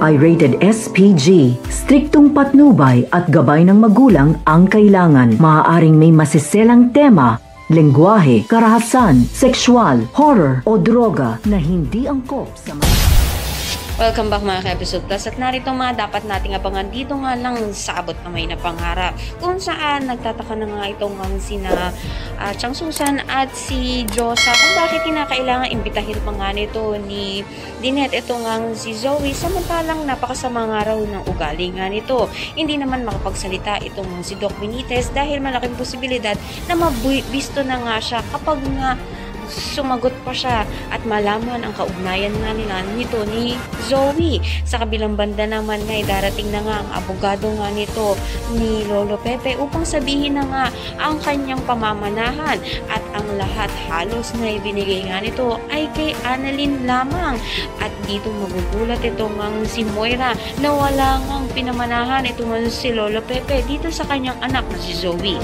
ay rated SPG. Striktong patnubay at gabay ng magulang ang kailangan. Maaaring may masiselang tema, lengguwahe, karahasan, sexual, horror o droga na hindi angkop sa Welcome back mga ka-episode plus at narito mga dapat nating abangan dito nga lang sa abot kamay na pangarap kung saan nagtataka na nga itong sina Chang Susan at si Josa kung bakit kinakailangan imbitahin pa nga nito ni Dinette itong si Zoe samantalang napakasama nga raw ng ugali nga nito. Hindi naman makapagsalita itong si Doc Benitez dahil malaking posibilidad na mabisto na nga siya kapag nga sumagot pa siya at malaman ang kaugnayan nga nila nito ni Zoe. Sa kabilang banda naman nga darating na nga ang abogado nga nito ni Lolo Pepe upang sabihin na nga ang kanyang pamamanahan at ang lahat halos na ibinigay nga nito ay kay Annalyn lamang. At dito magugulat itong si Moira na wala ngang pinamanahan itong si Lolo Pepe dito sa kanyang anak na si Zoe.